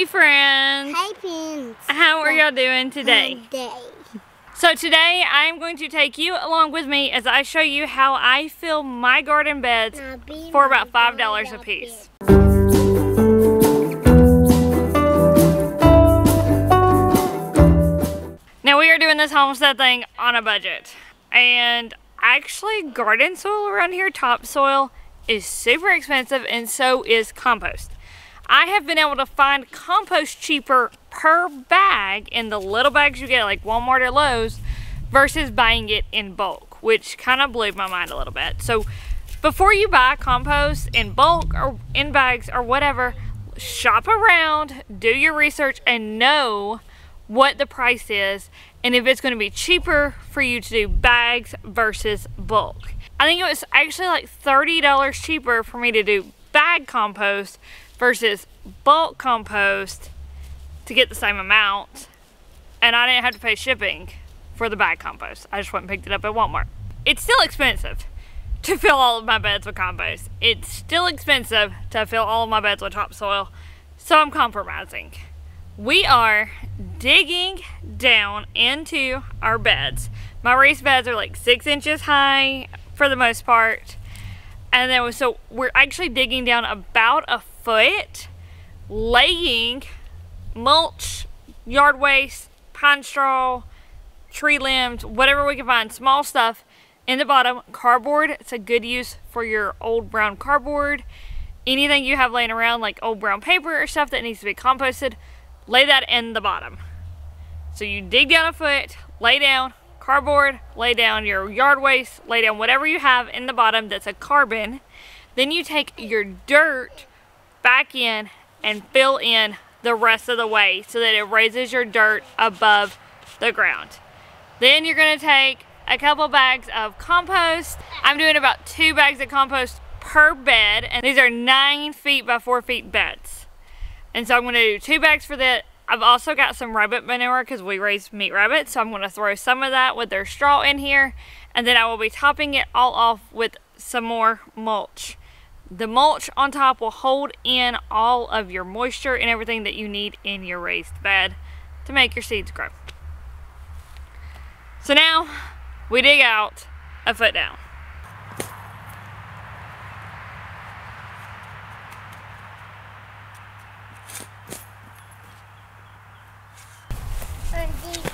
friends! Hi friends! How are y'all doing today? So today I'm going to take you along with me as I show you how I fill my garden beds for about $5 a piece. Now we are doing this homestead thing on a budget, and actually garden soil around here, topsoil, is super expensive, and so is compost. I have been able to find compost cheaper per bag in the little bags you get at like Walmart or Lowe's versus buying it in bulk, which kind of blew my mind a little bit. So before you buy compost in bulk or in bags or whatever, shop around, do your research, and know what the price is and if it's going to be cheaper for you to do bags versus bulk. I think it was actually like $30 cheaper for me to do bag compost versus bulk compost to get the same amount, and I didn't have to pay shipping for the bag compost. I just went and picked it up at Walmart. It's still expensive to fill all of my beds with compost. It's still expensive to fill all of my beds with topsoil, so I'm compromising. We are digging down into our beds. My raised beds are like 6 inches high for the most part, and then so we're actually digging down about a foot, laying mulch, yard waste, pine straw, tree limbs, whatever we can find, small stuff in the bottom. Cardboard, it's a good use for your old brown cardboard. Anything you have laying around like old brown paper or stuff that needs to be composted, lay that in the bottom. So you dig down a foot, lay down cardboard, lay down your yard waste, lay down whatever you have in the bottom that's a carbon. Then you take your dirt back in and fill in the rest of the way so that it raises your dirt above the ground. Then you're going to take a couple bags of compost. I'm doing about 2 bags of compost per bed, and these are 9 feet by 4 feet beds. And so I'm going to do 2 bags for that. I've also got some rabbit manure because we raise meat rabbits, so I'm going to throw some of that with their straw in here, and then I will be topping it all off with some more mulch. The mulch on top will hold in all of your moisture and everything that you need in your raised bed to make your seeds grow. So now we dig out a foot down.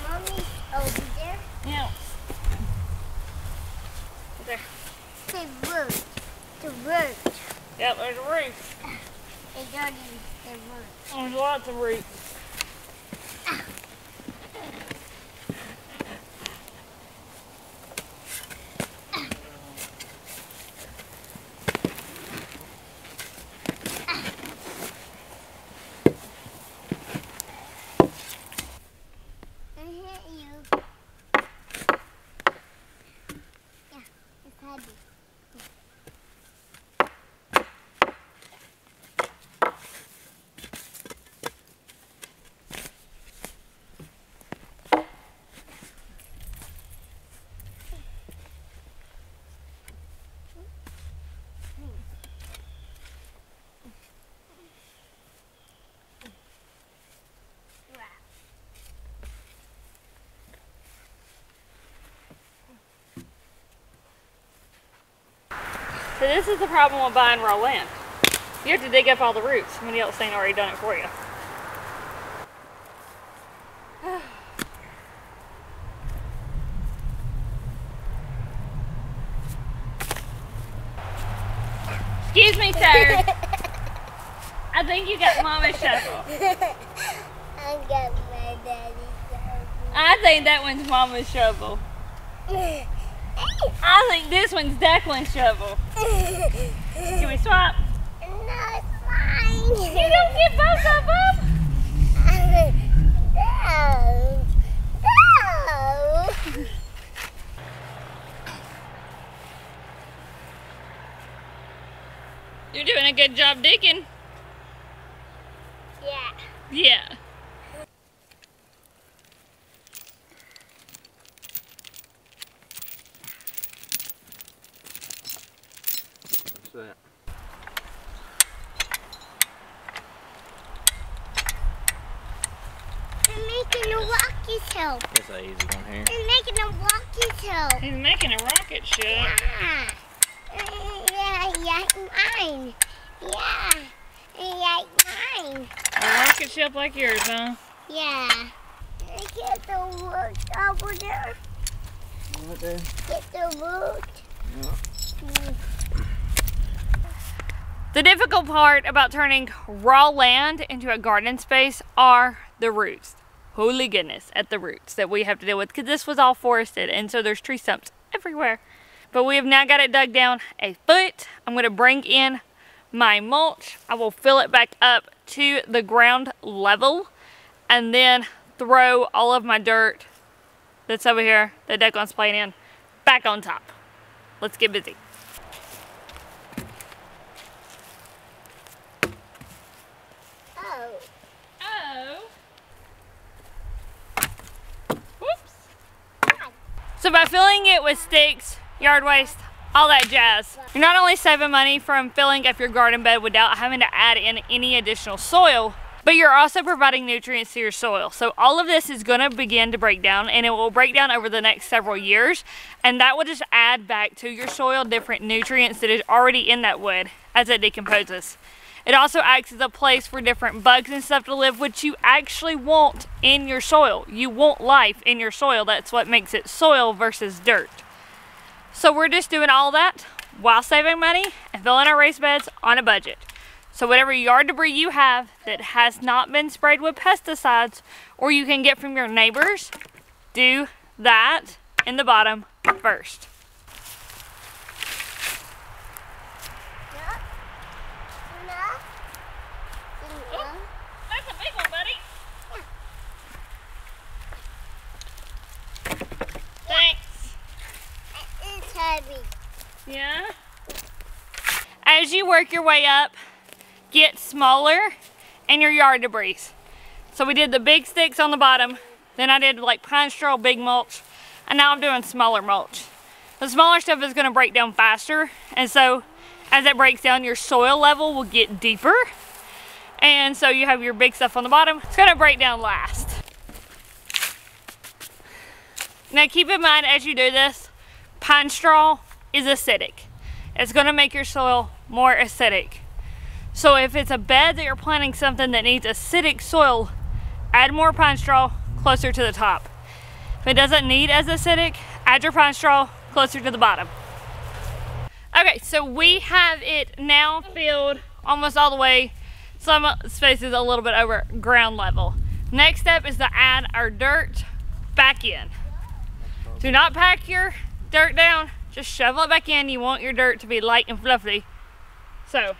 Mommy's over there. Yeah. There. The roof. The roof. Yep, there's a roof. It's already the roof. There's lots of roots. So this is the problem with buying raw land. You have to dig up all the roots. Somebody else ain't already done it for you. Excuse me, sir. I think you got Mama's shovel. I got my daddy's shovel. I think that one's Mama's shovel. I think this one's Declan's shovel. Can we swap? No, it's mine. You don't get both of them? No. No. You're doing a good job digging. Yeah. Yeah. What's that? ship. That's an easy one here. He's making a rocket ship. He's making a rocket ship. Yeah. Yeah, mine. Yeah. Yeah, mine. A rocket ship like yours, huh? Yeah. Get the wood over there. Right there. Get the wood. Yeah. The difficult part about turning raw land into a garden space are the roots. Holy goodness, at the roots that we have to deal with, because this was all forested and so there's tree stumps everywhere. But we have now got it dug down a foot. I'm going to bring in my mulch. I will fill it back up to the ground level and then throw all of my dirt that's over here that Declan's playing in back on top. Let's get busy. Oh. Oh. Whoops. So by filling it with sticks, yard waste, all that jazz, you're not only saving money from filling up your garden bed without having to add in any additional soil, but you're also providing nutrients to your soil. So all of this is going to begin to break down, and it will break down over the next several years, and that will just add back to your soil different nutrients that is already in that wood as it decomposes. It also acts as a place for different bugs and stuff to live, which you actually want in your soil. You want life in your soil. That's what makes it soil versus dirt. So we're just doing all that while saving money and filling our raised beds on a budget. So whatever yard debris you have that has not been sprayed with pesticides, or you can get from your neighbors, do that in the bottom first. That's a big one, buddy. Thanks. It's heavy. Yeah. As you work your way up, get smaller in your yard debris. So we did the big sticks on the bottom, then I did like pine straw, big mulch, and now I'm doing smaller mulch. The smaller stuff is going to break down faster, and so as it breaks down, your soil level will get deeper, and so you have your big stuff on the bottom. It's going to break down last. Now keep in mind as you do this, pine straw is acidic. It's going to make your soil more acidic. So if it's a bed that you're planting something that needs acidic soil, add more pine straw closer to the top. If it doesn't need as acidic, add your pine straw closer to the bottom. Okay, so we have it now filled almost all the way. Some spaces a little bit over ground level. Next step is to add our dirt back in. Do not pack your dirt down, just shovel it back in. You want your dirt to be light and fluffy. So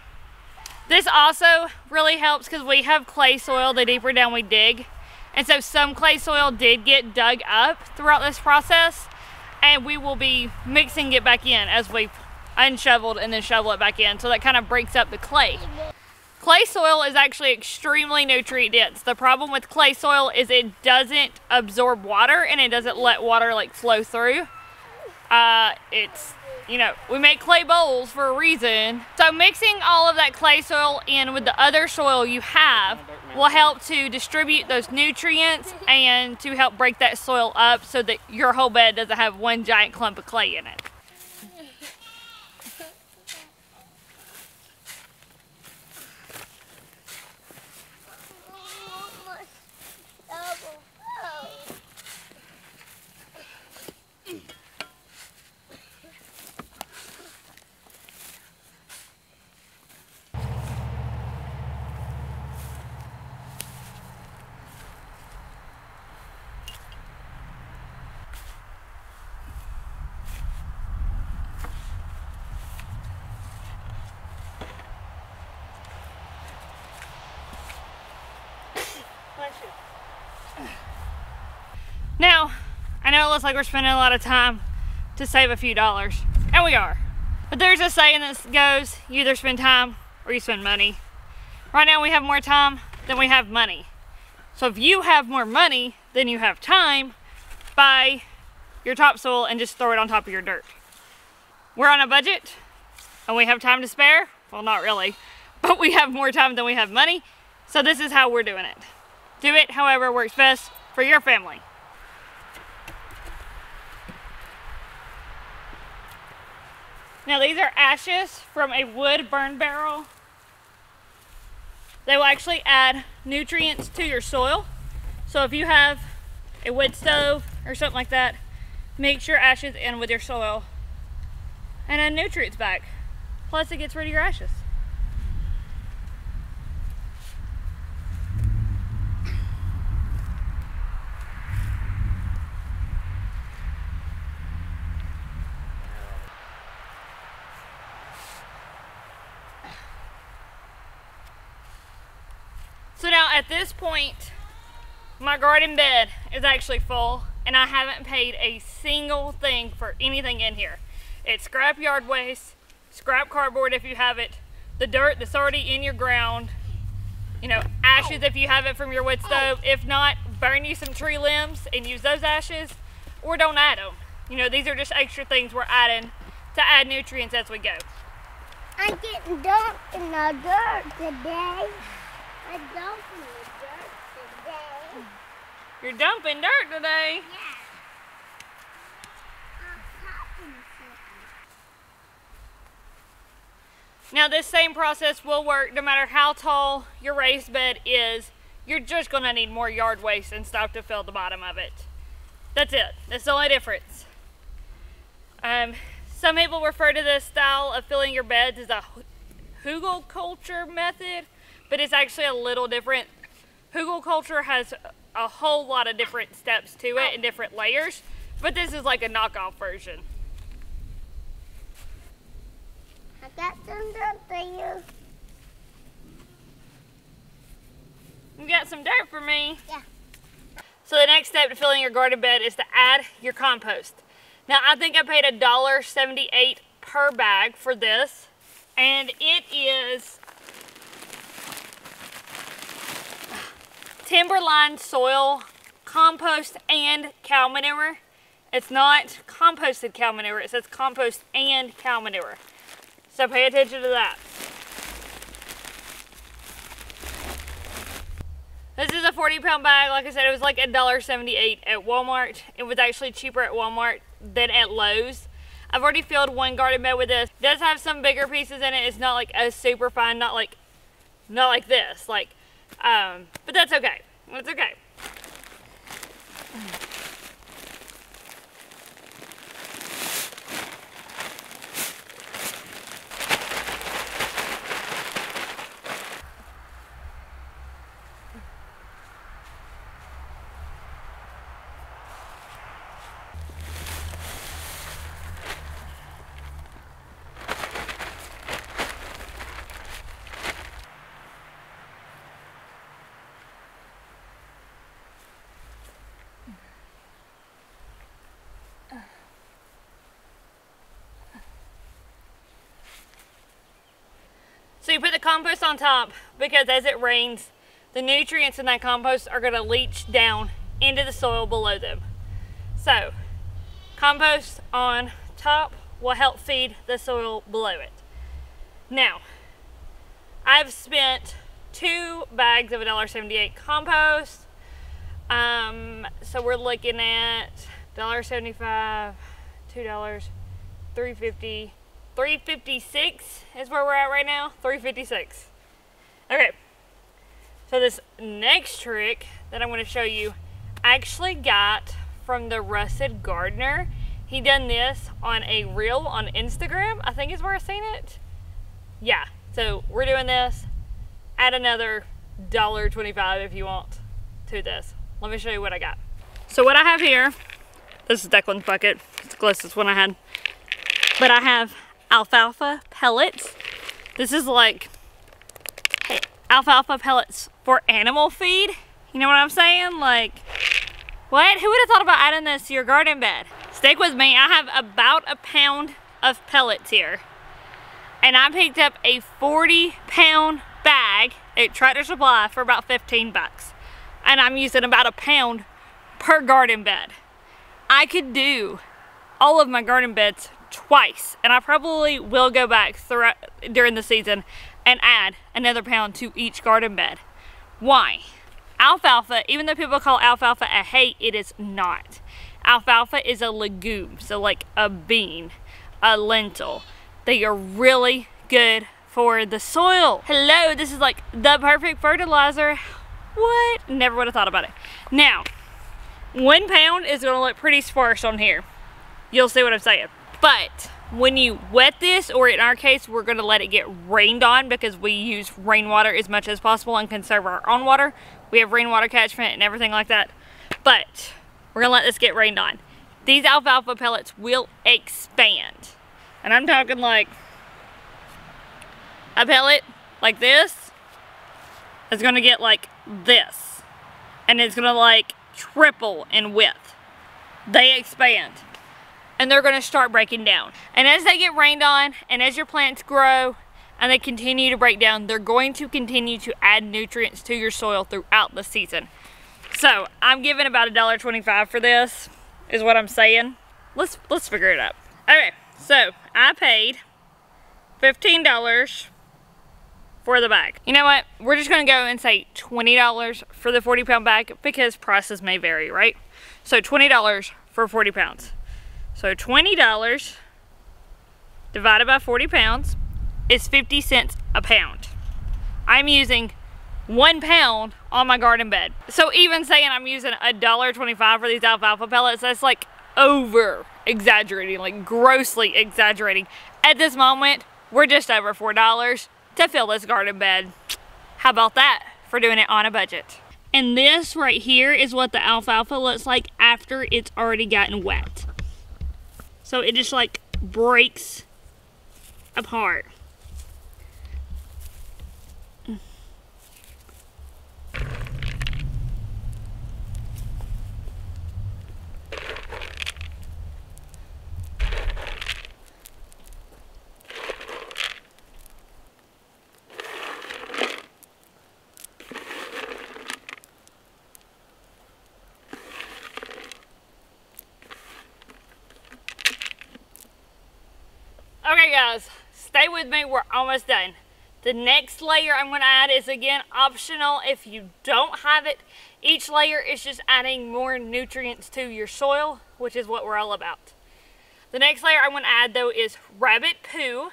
this also really helps because we have clay soil the deeper down we dig. And so some clay soil did get dug up throughout this process, and we will be mixing it back in as we unshoveled and then shovel it back in. So that kind of breaks up the clay. Clay soil is actually extremely nutrient dense. The problem with clay soil is it doesn't absorb water and it doesn't let water like flow through. You know, we make clay bowls for a reason. So mixing all of that clay soil in with the other soil you have will help to distribute those nutrients and to help break that soil up so that your whole bed doesn't have one giant clump of clay in it. Now, I know it looks like we're spending a lot of time to save a few dollars, and we are. But there's a saying that goes, you either spend time or you spend money. Right now we have more time than we have money. So if you have more money than you have time, buy your topsoil and just throw it on top of your dirt. We're on a budget and we have time to spare. Well, not really, but we have more time than we have money. So this is how we're doing it. Do it however works best for your family. Now these are ashes from a wood burn barrel. They will actually add nutrients to your soil. So if you have a wood stove or something like that, mix your ashes in with your soil and add nutrients back. Plus it gets rid of your ashes. So now at this point, my garden bed is actually full and I haven't paid a single thing for anything in here. It's scrap yard waste, scrap cardboard if you have it, the dirt that's already in your ground, you know, ashes if you have it from your wood stove. If not, burn you some tree limbs and use those ashes, or don't add them. You know, these are just extra things we're adding to add nutrients as we go. I'm getting dumped in the dirt today. I'm dumping the dirt today. You're dumping dirt today? Yeah. I'm popping something. Now this same process will work no matter how tall your raised bed is. You're just gonna need more yard waste and stuff to fill the bottom of it. That's it. That's the only difference. Some people refer to this style of filling your beds as a Hügelkultur method, but it's actually a little different. Hügelkultur has a whole lot of different steps to it and different layers, but this is like a knockoff version. I got some dirt for you. You got some dirt for me? Yeah. So the next step to filling your garden bed is to add your compost. Now I think I paid $1.78 per bag for this, and it is timberline soil, compost, and cow manure. It's not composted cow manure, it says compost and cow manure. So pay attention to that. This is a 40-pound bag. Like I said, it was like $1.78 at Walmart. It was actually cheaper at Walmart than at Lowe's. I've already filled one garden bed with this. It does have some bigger pieces in it. It's not like a super fine, not like this. But that's okay. It's okay. So you put the compost on top because as it rains, the nutrients in that compost are going to leach down into the soil below them. So compost on top will help feed the soil below it. Now, I've spent 2 bags of $1.78 compost. So we're looking at $1.75, $2, $3.50, $3.56 is where we're at right now. $3.56. Okay. So this next trick that I'm going to show you, I actually got from the Rusted Gardener. He done this on a reel on Instagram. I think is where I seen it. Yeah. So we're doing this. Add another $1.25 if you want to this. Let me show you what I got. So what I have here, this is Declan's bucket. It's the closest one I had. But I have alfalfa pellets. This is like alfalfa pellets for animal feed. You know what I'm saying? Like, what? Who would have thought about adding this to your garden bed? Stick with me. I have about a pound of pellets here. And I picked up a 40-pound bag at Tractor Supply for about 15 bucks. And I'm using about a pound per garden bed. I could do all of my garden beds twice, and I probably will go back throughout during the season and add another pound to each garden bed. Why? Alfalfa, even though people call alfalfa a hay, it is not. Alfalfa is a legume, so like a bean, a lentil. They are really good for the soil. Hello, this is like the perfect fertilizer. What? Never would have thought about it. Now, 1 pound is gonna look pretty sparse on here. You'll see what I'm saying. But when you wet this, or in our case, we're gonna let it get rained on because we use rainwater as much as possible and conserve our own water. We have rainwater catchment and everything like that. But we're gonna let this get rained on. These alfalfa pellets will expand. And I'm talking like a pellet like this is gonna get like this. And it's gonna like triple in width. They expand. And they're gonna start breaking down. And as they get rained on, and as your plants grow, and they continue to break down, they're going to continue to add nutrients to your soil throughout the season. So I'm giving about $1.25 for this, is what I'm saying. Let's figure it out. Okay, so I paid $15 for the bag. You know what? We're just gonna go and say $20 for the 40-pound bag because prices may vary, right? So $20 for 40 pounds. So $20 divided by 40 pounds is 50 cents a pound. I'm using 1 pound on my garden bed. So even saying I'm using $1.25 for these alfalfa pellets, that's like over exaggerating, like grossly exaggerating. At this moment, we're just over $4 to fill this garden bed. How about that for doing it on a budget? And this right here is what the alfalfa looks like after it's already gotten wet. So it just like breaks apart. Okay guys, stay with me, we're almost done. The next layer I'm going to add is again optional if you don't have it. Each layer is just adding more nutrients to your soil, which is what we're all about. The next layer I'm going to add though is rabbit poo.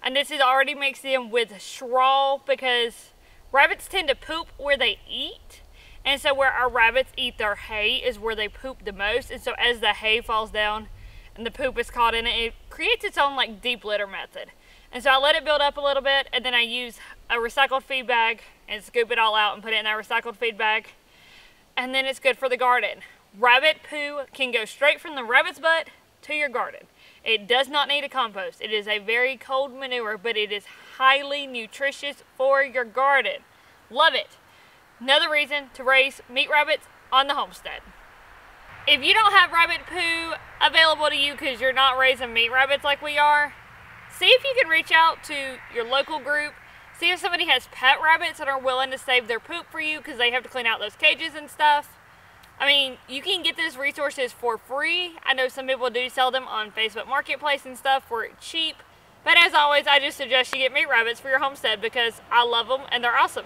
And this is already mixed in with straw because rabbits tend to poop where they eat. And so where our rabbits eat their hay is where they poop the most. And so as the hay falls down and the poop is caught in it, it creates its own like deep litter method. And so I let it build up a little bit, and then I use a recycled feed bag and scoop it all out and put it in that recycled feed bag. And then it's good for the garden. Rabbit poo can go straight from the rabbit's butt to your garden. It does not need a compost. It is a very cold manure, but it is highly nutritious for your garden. Love it. Another reason to raise meat rabbits on the homestead. If you don't have rabbit poo available to you because you're not raising meat rabbits like we are, see if you can reach out to your local group. See if somebody has pet rabbits and are willing to save their poop for you because they have to clean out those cages and stuff. I mean, you can get these resources for free. I know some people do sell them on Facebook Marketplace and stuff for cheap. But as always, I just suggest you get meat rabbits for your homestead because I love them and they're awesome.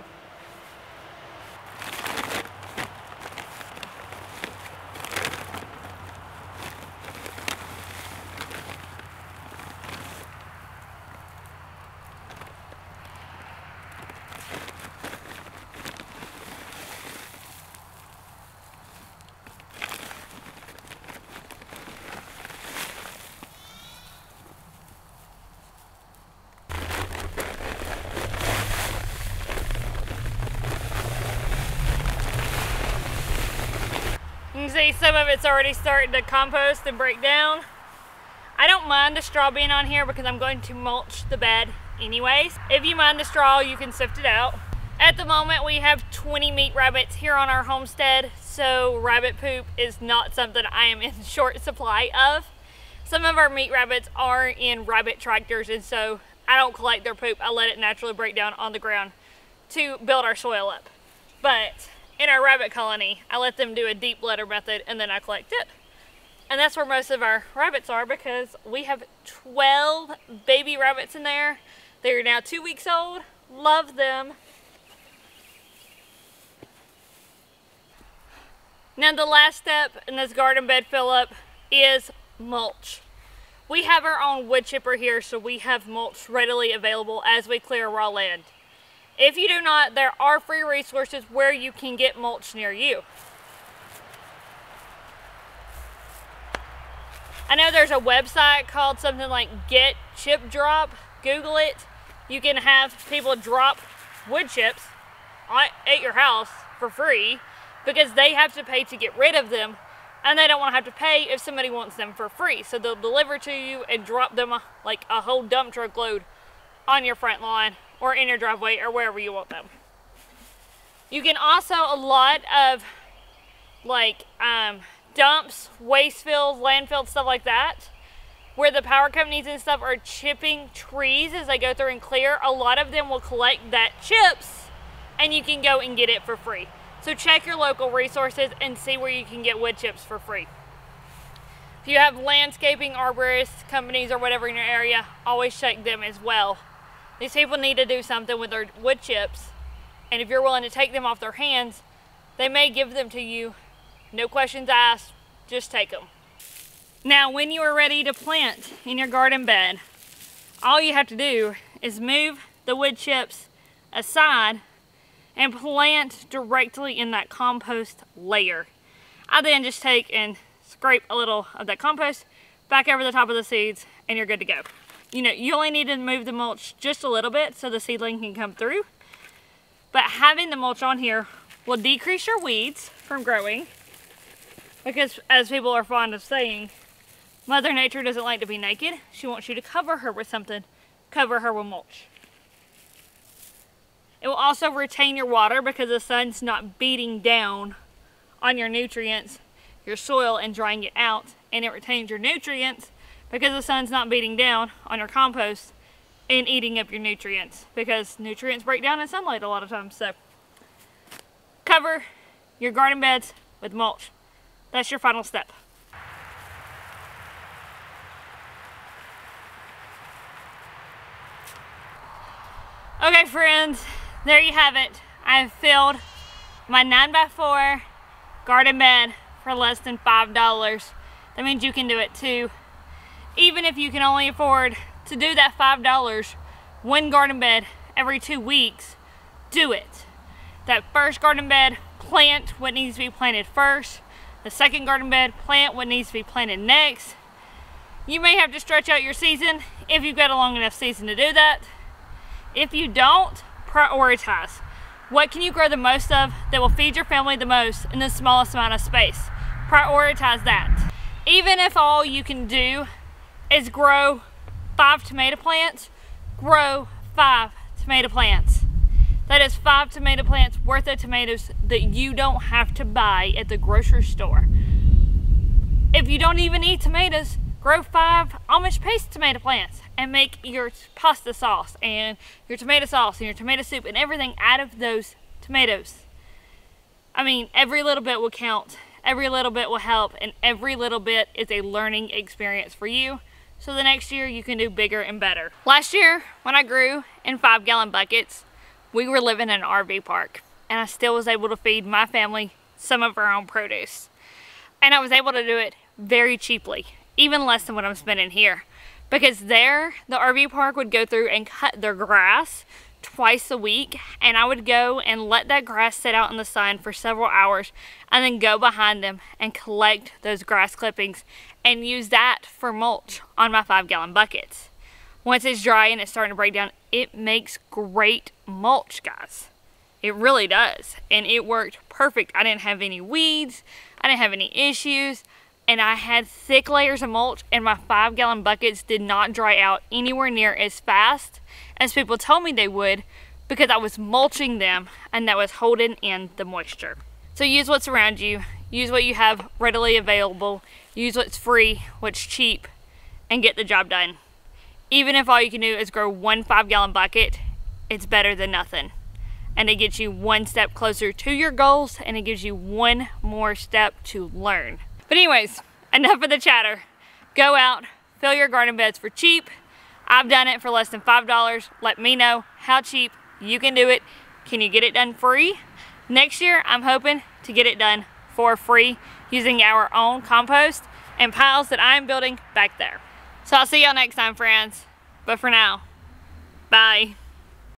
You can see some of it's already starting to compost and break down. I don't mind the straw being on here because I'm going to mulch the bed anyways. If you mind the straw, you can sift it out. At the moment, we have 20 meat rabbits here on our homestead, so rabbit poop is not something I am in short supply of. Some of our meat rabbits are in rabbit tractors, and so I don't collect their poop. I let it naturally break down on the ground to build our soil up. But in our rabbit colony, I let them do a deep litter method and then I collect it. And that's where most of our rabbits are because we have 12 baby rabbits in there. They're now 2 weeks old. Love them. Now the last step in this garden bed fill up is mulch. We have our own wood chipper here, so we have mulch readily available as we clear raw land. If you do not, there are free resources where you can get mulch near you. I know there's a website called something like Get Chip Drop. Google it. You can have people drop wood chips at your house for free because they have to pay to get rid of them, and they don't want to have to pay if somebody wants them for free. So they'll deliver to you and drop them like a whole dump truck load on your front lawn or in your driveway or wherever you want them. You can also, a lot of like dumps, waste fields, landfills, stuff like that, where the power companies and stuff are chipping trees as they go through and clear, a lot of them will collect that chips and you can go and get it for free. So check your local resources and see where you can get wood chips for free. If you have landscaping, arborist companies or whatever in your area, always check them as well. These people need to do something with their wood chips, and if you're willing to take them off their hands, they may give them to you. No questions asked, just take them. Now, when you are ready to plant in your garden bed, all you have to do is move the wood chips aside and plant directly in that compost layer. I then just take and scrape a little of that compost back over the top of the seeds and you're good to go. You know, you only need to move the mulch just a little bit so the seedling can come through. But having the mulch on here will decrease your weeds from growing, because as people are fond of saying, Mother Nature doesn't like to be naked. She wants you to cover her with something. Cover her with mulch. It will also retain your water because the sun's not beating down on your nutrients, your soil, and drying it out. And it retains your nutrients because the sun's not beating down on your compost and eating up your nutrients, because nutrients break down in sunlight a lot of times. So cover your garden beds with mulch. That's your final step. Okay friends, there you have it. I have filled my 9x4 garden bed for less than $5. That means you can do it too. Even if you can only afford to do that $5, one garden bed every 2 weeks, do it. That first garden bed, plant what needs to be planted first. The second garden bed, plant what needs to be planted next. You may have to stretch out your season if you've got a long enough season to do that. If you don't, prioritize. What can you grow the most of that will feed your family the most in the smallest amount of space? Prioritize that. Even if all you can do is grow 5 tomato plants, grow 5 tomato plants. That is 5 tomato plants worth of tomatoes that you don't have to buy at the grocery store. If you don't even eat tomatoes, grow 5 Amish paste tomato plants and make your pasta sauce and your tomato sauce and your tomato soup and everything out of those tomatoes. I mean, every little bit will count, every little bit will help, and every little bit is a learning experience for you, so the next year you can do bigger and better. Last year, when I grew in 5-gallon buckets, we were living in an RV park, and I still was able to feed my family some of our own produce. And I was able to do it very cheaply, even less than what I'm spending here. Because there, the RV park would go through and cut their grass twice a week, and I would go and let that grass sit out in the sun for several hours and then go behind them and collect those grass clippings and use that for mulch on my 5-gallon buckets. Once it's dry and it's starting to break down, it makes great mulch, guys. It really does, and it worked perfect. I didn't have any weeds, I didn't have any issues, and I had thick layers of mulch, and my 5-gallon buckets did not dry out anywhere near as fast as people told me they would, because I was mulching them and that was holding in the moisture. So use what's around you, use what you have readily available, use what's free, what's cheap, and get the job done. Even if all you can do is grow 1 5-gallon bucket, it's better than nothing. And it gets you 1 step closer to your goals, and it gives you 1 more step to learn. But anyways, enough of the chatter. Go out, fill your garden beds for cheap. I've done it for less than $5. Let me know how cheap you can do it. Can you get it done free? Next year, I'm hoping to get it done for free using our own compost and piles that I'm building back there. So I'll see y'all next time, friends. But for now, bye.